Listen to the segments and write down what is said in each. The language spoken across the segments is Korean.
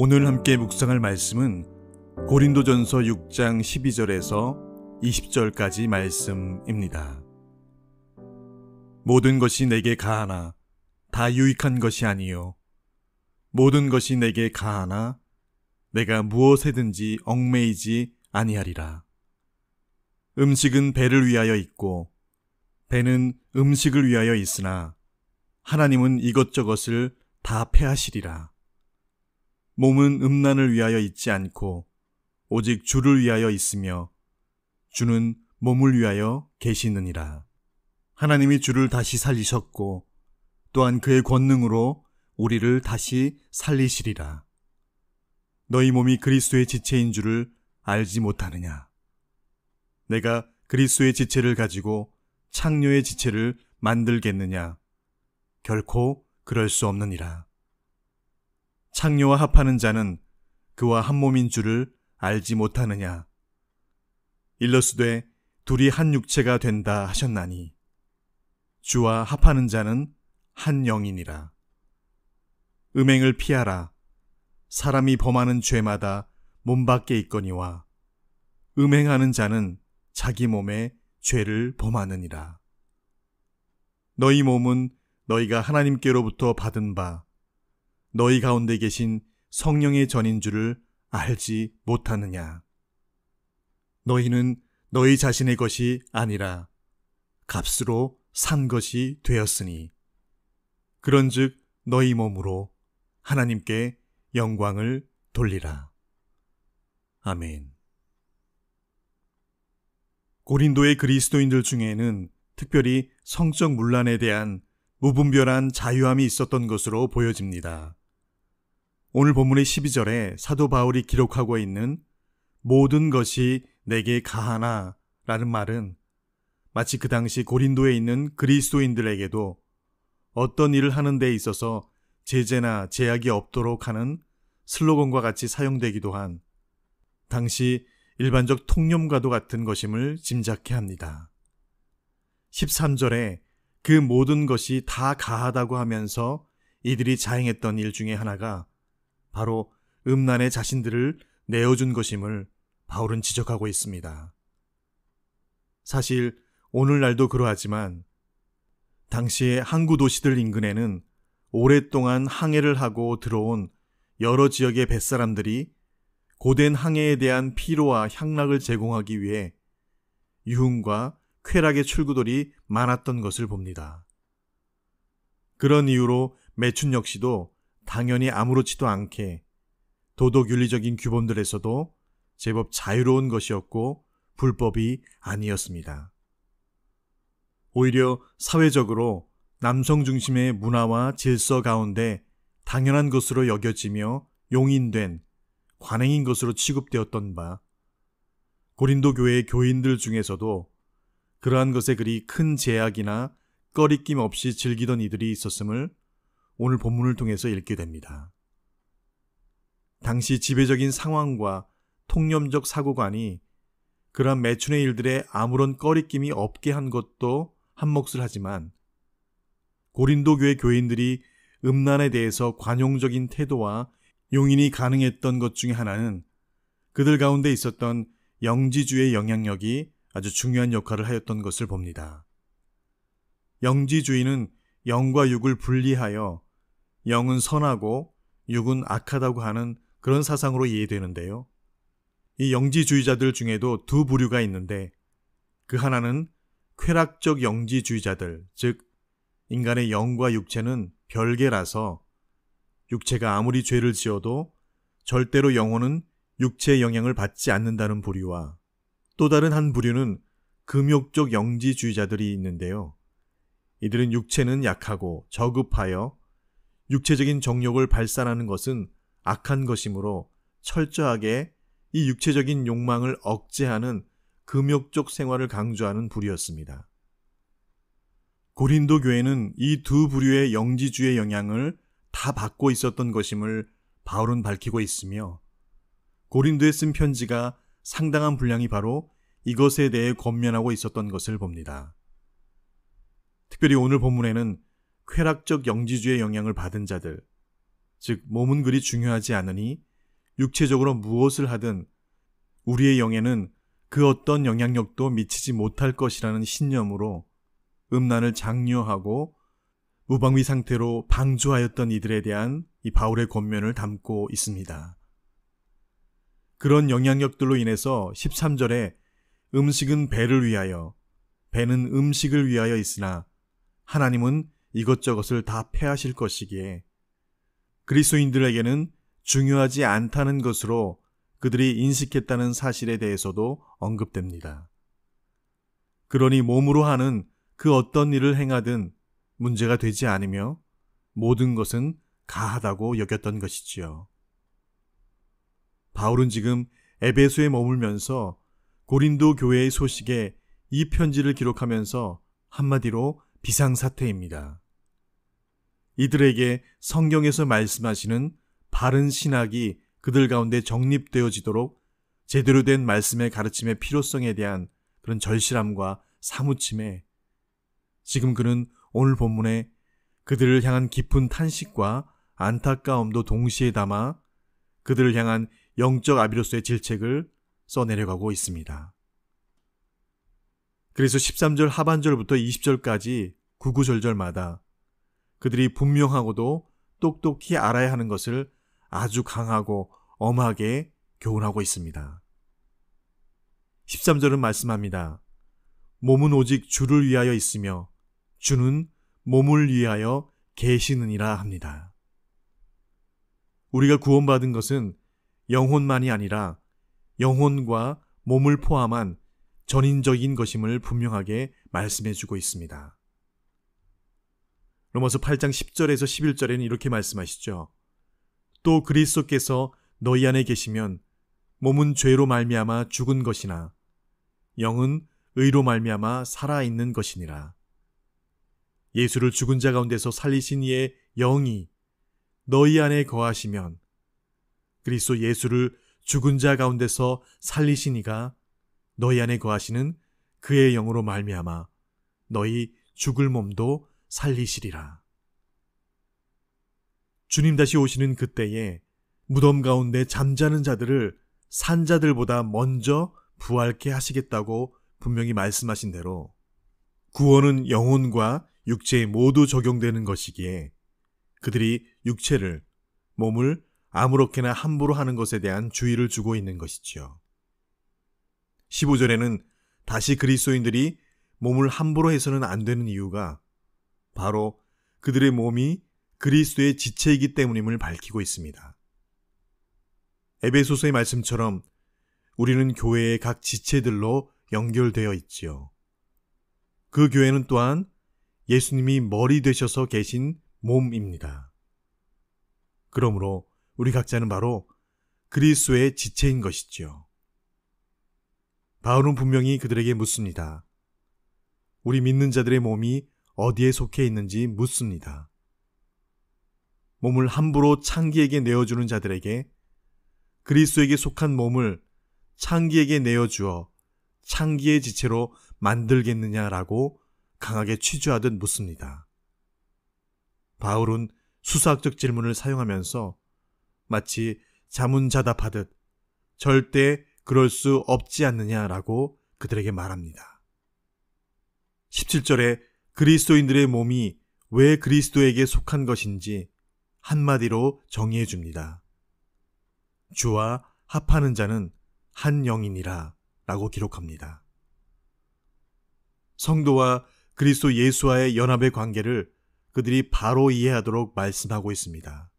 오늘 함께 묵상할 말씀은 고린도전서 6장 12절에서 20절까지 말씀입니다. 모든 것이 내게 가하나 다 유익한 것이 아니요 모든 것이 내게 가하나 내가 무엇에든지 얽매이지 아니하리라. 음식은 배를 위하여 있고 배는 음식을 위하여 있으나 하나님은 이것저것을 다 패하시리라. 몸은 음란을 위하여 있지 않고 오직 주를 위하여 있으며 주는 몸을 위하여 계시느니라. 하나님이 주를 다시 살리셨고 또한 그의 권능으로 우리를 다시 살리시리라. 너희 몸이 그리스도의 지체인 줄을 알지 못하느냐? 내가 그리스도의 지체를 가지고 창녀의 지체를 만들겠느냐? 결코 그럴 수 없느니라. 창녀와 합하는 자는 그와 한 몸인 줄을 알지 못하느냐? 일러스되 둘이 한 육체가 된다 하셨나니 주와 합하는 자는 한 영이니라. 음행을 피하라. 사람이 범하는 죄마다 몸 밖에 있거니와 음행하는 자는 자기 몸에 죄를 범하느니라. 너희 몸은 너희가 하나님께로부터 받은 바 너희 가운데 계신 성령의 전인 줄을 알지 못하느냐? 너희는 너희 자신의 것이 아니라 값으로 산 것이 되었으니 그런즉 너희 몸으로 하나님께 영광을 돌리라. 아멘. 고린도의 그리스도인들 중에는 특별히 성적 문란에 대한 무분별한 자유함이 있었던 것으로 보여집니다. 오늘 본문의 12절에 사도 바울이 기록하고 있는 모든 것이 내게 가하나 라는 말은 마치 그 당시 고린도에 있는 그리스도인들에게도 어떤 일을 하는 데 있어서 제재나 제약이 없도록 하는 슬로건과 같이 사용되기도 한 당시 일반적 통념과도 같은 것임을 짐작케 합니다. 13절에 그 모든 것이 다 가하다고 하면서 이들이 자행했던 일 중에 하나가 바로 음란의 자신들을 내어준 것임을 바울은 지적하고 있습니다. 사실 오늘날도 그러하지만 당시의 항구 도시들 인근에는 오랫동안 항해를 하고 들어온 여러 지역의 뱃사람들이 고된 항해에 대한 피로와 향락을 제공하기 위해 유흥과 쾌락의 출구들이 많았던 것을 봅니다. 그런 이유로 매춘 역시도 당연히 아무렇지도 않게 도덕윤리적인 규범들에서도 제법 자유로운 것이었고 불법이 아니었습니다. 오히려 사회적으로 남성 중심의 문화와 질서 가운데 당연한 것으로 여겨지며 용인된 관행인 것으로 취급되었던 바 고린도 교회의 교인들 중에서도 그러한 것에 그리 큰 제약이나 꺼리낌 없이 즐기던 이들이 있었음을 오늘 본문을 통해서 읽게 됩니다. 당시 지배적인 상황과 통념적 사고관이 그러한 매춘의 일들에 아무런 꺼리낌이 없게 한 것도 한몫을 하지만 고린도 교회 교인들이 음란에 대해서 관용적인 태도와 용인이 가능했던 것 중에 하나는 그들 가운데 있었던 영지주의 영향력이 아주 중요한 역할을 하였던 것을 봅니다. 영지주의는 영과 육을 분리하여 영은 선하고 육은 악하다고 하는 그런 사상으로 이해되는데요. 이 영지주의자들 중에도 두 부류가 있는데 그 하나는 쾌락적 영지주의자들, 즉 인간의 영과 육체는 별개라서 육체가 아무리 죄를 지어도 절대로 영혼은 육체의 영향을 받지 않는다는 부류와 또 다른 한 부류는 금욕적 영지주의자들이 있는데요. 이들은 육체는 약하고 저급하여 육체적인 정욕을 발산하는 것은 악한 것이므로 철저하게 이 육체적인 욕망을 억제하는 금욕적 생활을 강조하는 부류였습니다. 고린도 교회는 이 두 부류의 영지주의 영향을 다 받고 있었던 것임을 바울은 밝히고 있으며 고린도에 쓴 편지가 상당한 분량이 바로 이것에 대해 권면하고 있었던 것을 봅니다. 특별히 오늘 본문에는 쾌락적 영지주의 영향을 받은 자들, 즉 몸은 그리 중요하지 않으니 육체적으로 무엇을 하든 우리의 영에는 그 어떤 영향력도 미치지 못할 것이라는 신념으로 음란을 장려하고 무방비 상태로 방주하였던 이들에 대한 이 바울의 권면을 담고 있습니다. 그런 영향력들로 인해서 13절에 음식은 배를 위하여, 배는 음식을 위하여 있으나 하나님은 이것저것을 다 패하실 것이기에 그리스도인들에게는 중요하지 않다는 것으로 그들이 인식했다는 사실에 대해서도 언급됩니다. 그러니 몸으로 하는 그 어떤 일을 행하든 문제가 되지 않으며 모든 것은 가하다고 여겼던 것이지요. 바울은 지금 에베소에 머물면서 고린도 교회의 소식에 이 편지를 기록하면서 한마디로 비상사태입니다. 이들에게 성경에서 말씀하시는 바른 신학이 그들 가운데 정립되어지도록 제대로 된 말씀의 가르침의 필요성에 대한 그런 절실함과 사무침에 지금 그는 오늘 본문에 그들을 향한 깊은 탄식과 안타까움도 동시에 담아 그들을 향한 영적 아비로서의 질책을 써내려가고 있습니다. 그래서 13절 하반절부터 20절까지 구구절절마다 그들이 분명하고도 똑똑히 알아야 하는 것을 아주 강하고 엄하게 교훈하고 있습니다. 13절은 말씀합니다. 몸은 오직 주를 위하여 있으며 주는 몸을 위하여 계시느니라 합니다. 우리가 구원받은 것은 영혼만이 아니라 영혼과 몸을 포함한 전인적인 것임을 분명하게 말씀해주고 있습니다. 로마서 8장 10절에서 11절에는 이렇게 말씀하시죠. 또 그리스도께서 너희 안에 계시면 몸은 죄로 말미암아 죽은 것이나 영은 의로 말미암아 살아있는 것이니라. 예수를 죽은 자 가운데서 살리신 이의 영이 너희 안에 거하시면 그리스도 예수를 죽은 자 가운데서 살리신 이가 너희 안에 거하시는 그의 영으로 말미암아 너희 죽을 몸도 살리시리라. 주님 다시 오시는 그때에 무덤 가운데 잠자는 자들을 산자들보다 먼저 부활케 하시겠다고 분명히 말씀하신 대로 구원은 영혼과 육체에 모두 적용되는 것이기에 그들이 육체를, 몸을 아무렇게나 함부로 하는 것에 대한 주의를 주고 있는 것이지요. 15절에는 다시 그리스도인들이 몸을 함부로 해서는 안 되는 이유가 바로 그들의 몸이 그리스도의 지체이기 때문임을 밝히고 있습니다. 에베소서의 말씀처럼 우리는 교회의 각 지체들로 연결되어 있지요. 그 교회는 또한 예수님이 머리 되셔서 계신 몸입니다. 그러므로 우리 각자는 바로 그리스도의 지체인 것이지요. 바울은 분명히 그들에게 묻습니다. 우리 믿는 자들의 몸이 어디에 속해 있는지 묻습니다. 몸을 함부로 창기에게 내어주는 자들에게 그리스도에게 속한 몸을 창기에게 내어주어 창기의 지체로 만들겠느냐라고 강하게 취조하듯 묻습니다. 바울은 수사학적 질문을 사용하면서 마치 자문자답하듯 절대 그럴 수 없지 않느냐라고 그들에게 말합니다. 17절에 그리스도인들의 몸이 왜 그리스도에게 속한 것인지 한마디로 정의해 줍니다. 주와 합하는 자는 한 영이니라 라고 기록합니다. 성도와 그리스도 예수와의 연합의 관계를 그들이 바로 이해하도록 말씀하고 있습니다.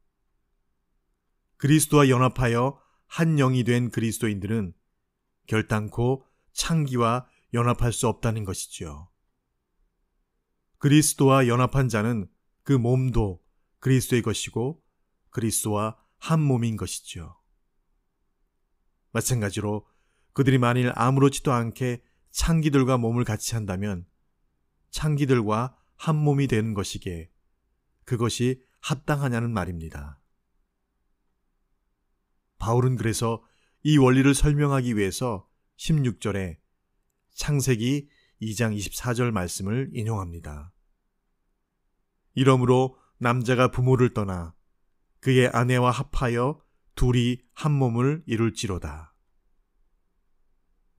그리스도와 연합하여 한 영이 된 그리스도인들은 결단코 창기와 연합할 수 없다는 것이지요. 그리스도와 연합한 자는 그 몸도 그리스도의 것이고 그리스도와 한 몸인 것이지요. 마찬가지로 그들이 만일 아무렇지도 않게 창기들과 몸을 같이 한다면 창기들과 한 몸이 되는 것이기에 그것이 합당하냐는 말입니다. 바울은 그래서 이 원리를 설명하기 위해서 16절에 창세기 2장 24절 말씀을 인용합니다. 이러므로 남자가 부모를 떠나 그의 아내와 합하여 둘이 한 몸을 이룰지로다.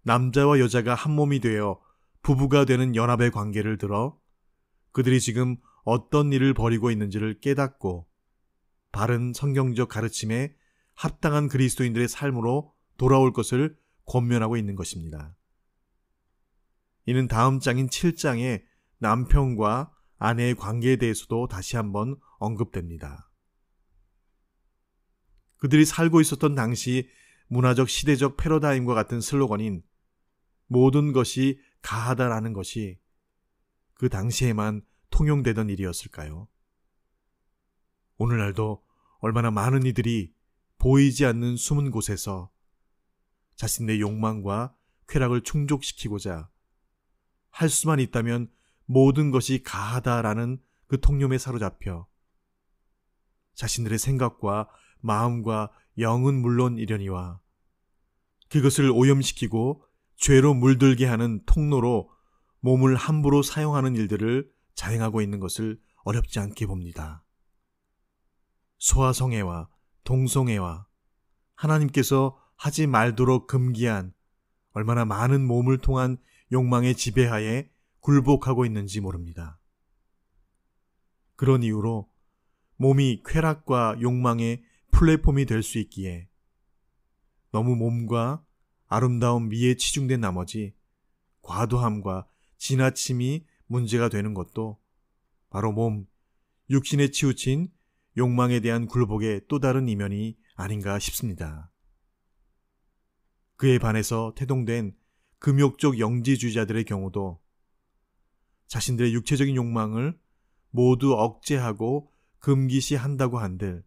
남자와 여자가 한 몸이 되어 부부가 되는 연합의 관계를 들어 그들이 지금 어떤 일을 벌이고 있는지를 깨닫고 바른 성경적 가르침에 합당한 그리스도인들의 삶으로 돌아올 것을 권면하고 있는 것입니다. 이는 다음 장인 7장의 남편과 아내의 관계에 대해서도 다시 한번 언급됩니다. 그들이 살고 있었던 당시 문화적 시대적 패러다임과 같은 슬로건인 모든 것이 가하다라는 것이 그 당시에만 통용되던 일이었을까요? 오늘날도 얼마나 많은 이들이 보이지 않는 숨은 곳에서 자신의 욕망과 쾌락을 충족시키고자 할 수만 있다면 모든 것이 가하다라는 그 통념에 사로잡혀 자신들의 생각과 마음과 영은 물론 이려니와 그것을 오염시키고 죄로 물들게 하는 통로로 몸을 함부로 사용하는 일들을 자행하고 있는 것을 어렵지 않게 봅니다. 소아성애와 동성애와 하나님께서 하지 말도록 금기한 얼마나 많은 몸을 통한 욕망의 지배하에 굴복하고 있는지 모릅니다. 그런 이유로 몸이 쾌락과 욕망의 플랫폼이 될 수 있기에 너무 몸과 아름다운 미에 치중된 나머지 과도함과 지나침이 문제가 되는 것도 바로 몸, 육신에 치우친 욕망에 대한 굴복의 또 다른 이면이 아닌가 싶습니다. 그에 반해서 태동된 금욕적 영지주의자들의 경우도 자신들의 육체적인 욕망을 모두 억제하고 금기시한다고 한들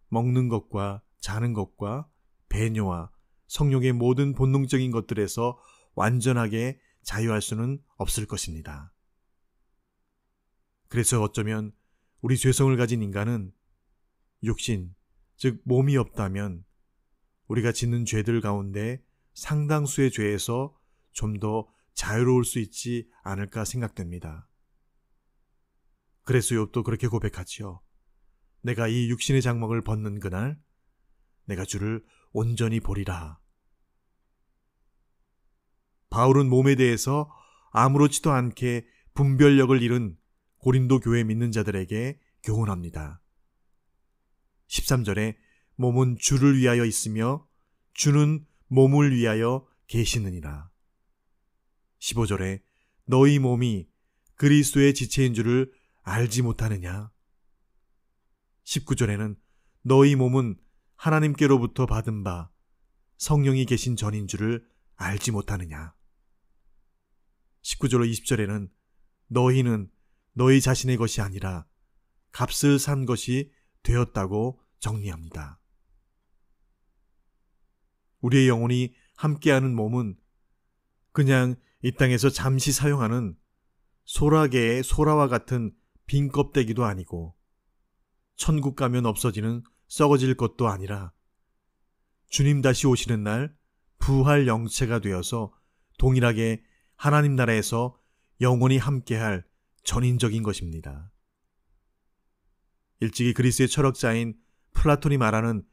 먹는 것과 자는 것과 배뇨와 성욕의 모든 본능적인 것들에서 완전하게 자유할 수는 없을 것입니다. 그래서 어쩌면 우리 죄성을 가진 인간은 육신, 즉 몸이 없다면 우리가 짓는 죄들 가운데 상당수의 죄에서 좀 더 자유로울 수 있지 않을까 생각됩니다. 그래서 욥도 그렇게 고백하지요. 내가 이 육신의 장막을 벗는 그날 내가 주를 온전히 보리라. 바울은 몸에 대해서 아무렇지도 않게 분별력을 잃은 고린도 교회 믿는 자들에게 교훈합니다. 13절에 몸은 주를 위하여 있으며 주는 몸을 위하여 계시느니라. 15절에 너희 몸이 그리스도의 지체인 줄을 알지 못하느냐. 19절에는 너희 몸은 하나님께로부터 받은 바 성령이 계신 전인 줄을 알지 못하느냐. 19절로 20절에는 너희는 너희 자신의 것이 아니라 값을 산 것이 되었다고 정리합니다. 우리의 영혼이 함께하는 몸은 그냥 이 땅에서 잠시 사용하는 소라게의 소라와 같은 빈 껍데기도 아니고 천국 가면 없어지는 썩어질 것도 아니라 주님 다시 오시는 날 부활 영체가 되어서 동일하게 하나님 나라에서 영원히 함께할 전인적인 것입니다. 일찍이 그리스의 철학자인 플라톤이 말하는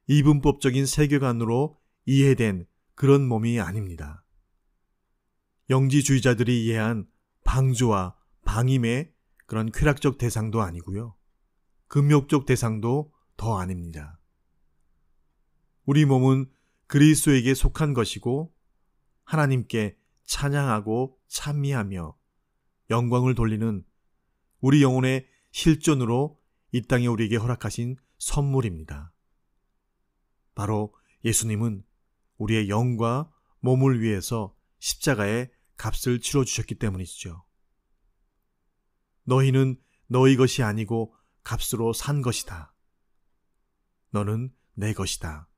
이분법적인 세계관으로 이해된 그런 몸이 아닙니다. 영지주의자들이 이해한 방주와 방임의 그런 쾌락적 대상도 아니고요. 금욕적 대상도 더 아닙니다. 우리 몸은 그리스도에게 속한 것이고 하나님께 찬양하고 찬미하며 영광을 돌리는 우리 영혼의 실존으로 이 땅에 우리에게 허락하신 선물입니다. 바로 예수님은 우리의 영과 몸을 위해서 십자가의 값을 치러주셨기 때문이죠. 너희는 너희 것이 아니고 값으로 산 것이다. 너는 내 것이다.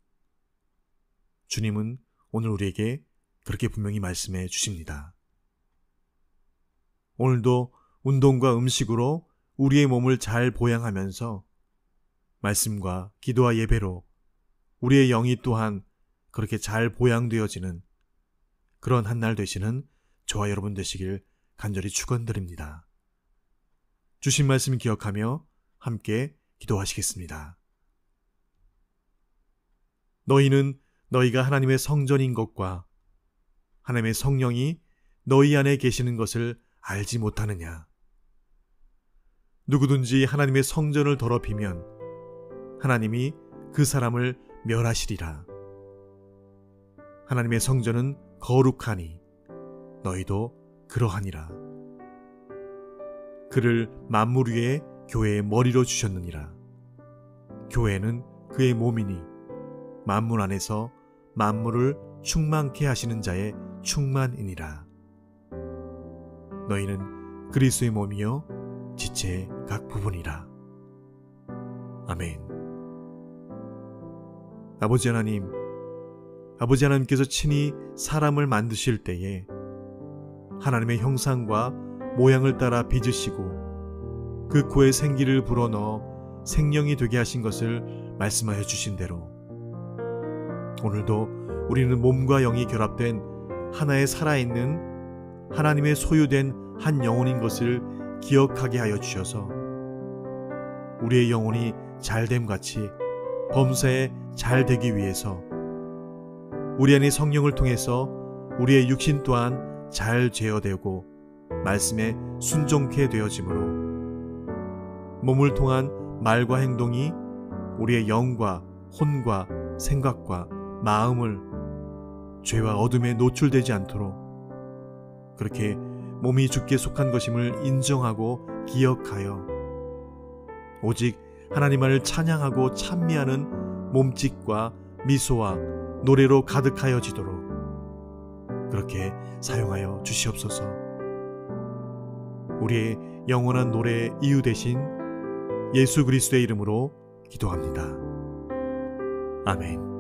주님은 오늘 우리에게 그렇게 분명히 말씀해 주십니다. 오늘도 운동과 음식으로 우리의 몸을 잘 보양하면서 말씀과 기도와 예배로 우리의 영이 또한 그렇게 잘 보양되어지는 그런 한 날 되시는 저와 여러분 되시길 간절히 축원드립니다. 주신 말씀 기억하며 함께 기도하시겠습니다. 너희는 너희가 하나님의 성전인 것과 하나님의 성령이 너희 안에 계시는 것을 알지 못하느냐? 누구든지 하나님의 성전을 더럽히면 하나님이 그 사람을 멸하시리라. 하나님의 성전은 거룩하니 너희도 그러하니라. 그를 만물 위에 교회의 머리로 주셨느니라. 교회는 그의 몸이니 만물 안에서 만물을 충만케 하시는 자의 충만이니라. 너희는 그리스도의 몸이요 지체의 각 부분이라. 아멘. 아버지 하나님께서 친히 사람을 만드실 때에 하나님의 형상과 모양을 따라 빚으시고 그 코에 생기를 불어넣어 생명이 되게 하신 것을 말씀하여 주신 대로 오늘도 우리는 몸과 영이 결합된 하나의 살아있는 하나님의 소유된 한 영혼인 것을 기억하게 하여 주셔서 우리의 영혼이 잘됨같이 범사에 잘 되기 위해서 우리 안의 성령을 통해서 우리의 육신 또한 잘 제어되고 말씀에 순종케 되어지므로 몸을 통한 말과 행동이 우리의 영과 혼과 생각과 마음을 죄와 어둠에 노출되지 않도록 그렇게 몸이 주께 속한 것임을 인정하고 기억하여 오직 하나님을 찬양하고 찬미하는 몸짓과 미소와 노래로 가득하여지도록 그렇게 사용하여 주시옵소서. 우리의 영원한 노래의 이유 되신 예수 그리스도의 이름으로 기도합니다. 아멘.